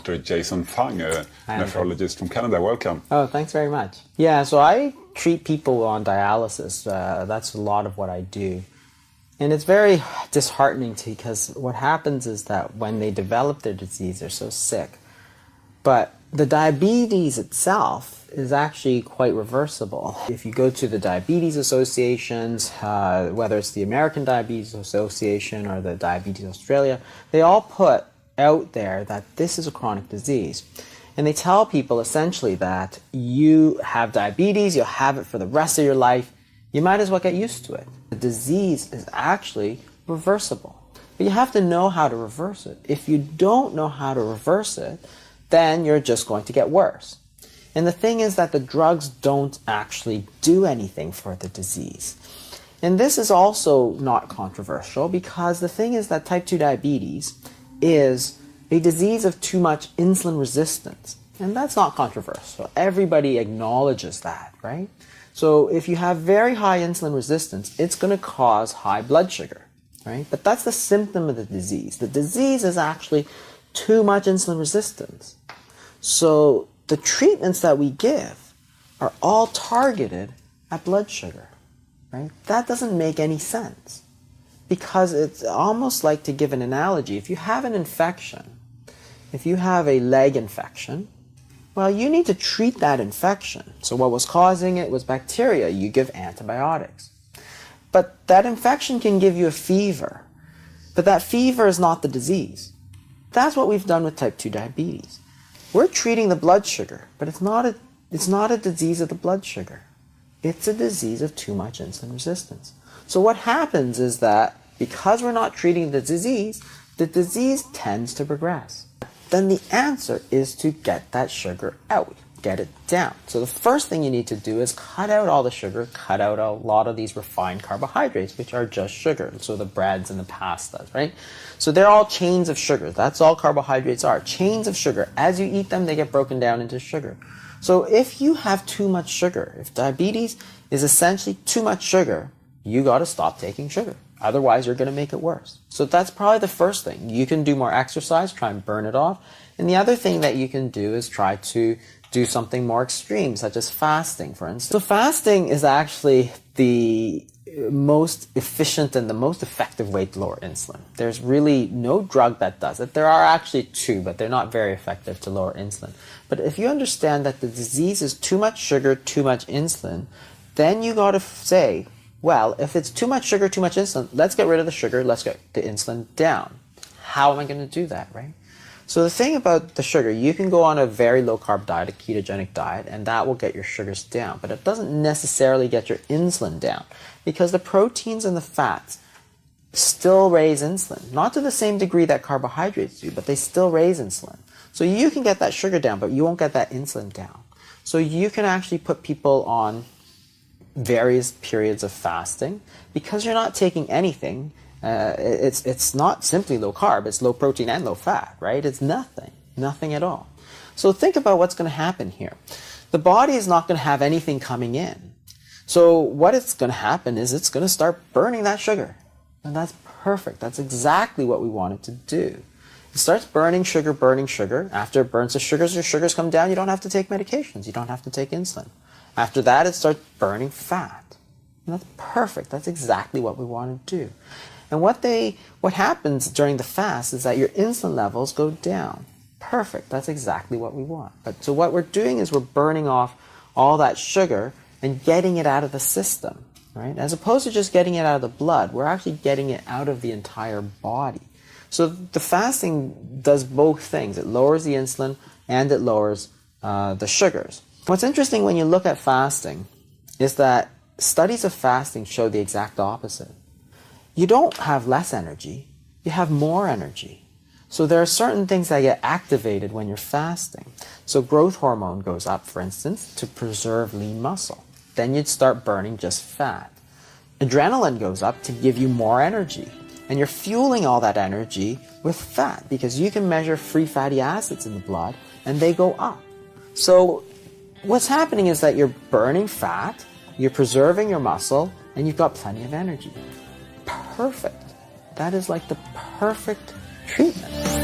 Dr. Jason Fung, a nephrologist from Canada. Welcome. Oh, thanks very much. Yeah, so I treat people on dialysis. That's a lot of what I do. And it's very disheartening because what happens is that when they develop their disease, they're so sick. But the diabetes itself is actually quite reversible. If you go to the diabetes associations, whether it's the American Diabetes Association or the Diabetes Australia, they all put out there that this is a chronic disease. And they tell people essentially that you have diabetes, you'll have it for the rest of your life, you might as well get used to it. The disease is actually reversible. But you have to know how to reverse it. If you don't know how to reverse it, then you're just going to get worse. And the thing is that the drugs don't actually do anything for the disease. And this is also not controversial because the thing is that type 2 diabetes is a disease of too much insulin resistance. And that's not controversial. Everybody acknowledges that, right? So if you have very high insulin resistance, it's going to cause high blood sugar, right? But that's the symptom of the disease. The disease is actually too much insulin resistance. So the treatments that we give are all targeted at blood sugar, right? That doesn't make any sense because it's almost like, to give an analogy, if you have an infection, if you have a leg infection, well, you need to treat that infection. So what was causing it was bacteria. You give antibiotics. But that infection can give you a fever. But that fever is not the disease. That's what we've done with type 2 diabetes. We're treating the blood sugar, but it's not a disease of the blood sugar. It's a disease of too much insulin resistance. So what happens is that because we're not treating the disease tends to progress. Then the answer is to get that sugar out, get it down. So the first thing you need to do is cut out all the sugar, cut out a lot of these refined carbohydrates, which are just sugar. So the breads and the pastas, right? So they're all chains of sugar. That's all carbohydrates are, chains of sugar. As you eat them, they get broken down into sugar. So if you have too much sugar, if diabetes is essentially too much sugar, you got to stop taking sugar. Otherwise, you're going to make it worse. So that's probably the first thing. You can do more exercise, try and burn it off. And the other thing that you can do is try to do something more extreme, such as fasting, for instance. So fasting is actually the most efficient and the most effective way to lower insulin. There's really no drug that does it. There are actually two, but they're not very effective to lower insulin. But if you understand that the disease is too much sugar, too much insulin, then you got to say, well, if it's too much sugar, too much insulin, let's get rid of the sugar, let's get the insulin down. How am I going to do that, right? So the thing about the sugar, you can go on a very low-carb diet, a ketogenic diet, and that will get your sugars down. But it doesn't necessarily get your insulin down because the proteins and the fats still raise insulin. Not to the same degree that carbohydrates do, but they still raise insulin. So you can get that sugar down, but you won't get that insulin down. So you can actually put people on various periods of fasting because you're not taking anything. It's not simply low carb, it's low protein and low fat, right? It's nothing at all. So think about what's going to happen here. The body is not going to have anything coming in. So what it's going to happen is it's going to start burning that sugar. And that's perfect. That's exactly what we want it to do. It starts burning sugar. After it burns the sugars, your sugars come down. You don't have to take medications. You don't have to take insulin. After that, it starts burning fat. And that's perfect. That's exactly what we want to do. And what happens during the fast is that your insulin levels go down. Perfect. That's exactly what we want. So what we're doing is we're burning off all that sugar and getting it out of the system, right? As opposed to just getting it out of the blood, we're actually getting it out of the entire body. So the fasting does both things. It lowers the insulin and it lowers the sugars. What's interesting when you look at fasting is that studies of fasting show the exact opposite. You don't have less energy, you have more energy. So there are certain things that get activated when you're fasting. So growth hormone goes up, for instance, to preserve lean muscle. Then you'd start burning just fat. Adrenaline goes up to give you more energy. And you're fueling all that energy with fat because you can measure free fatty acids in the blood and they go up. So what's happening is that you're burning fat, you're preserving your muscle, and you've got plenty of energy. Perfect. That is like the perfect treatment.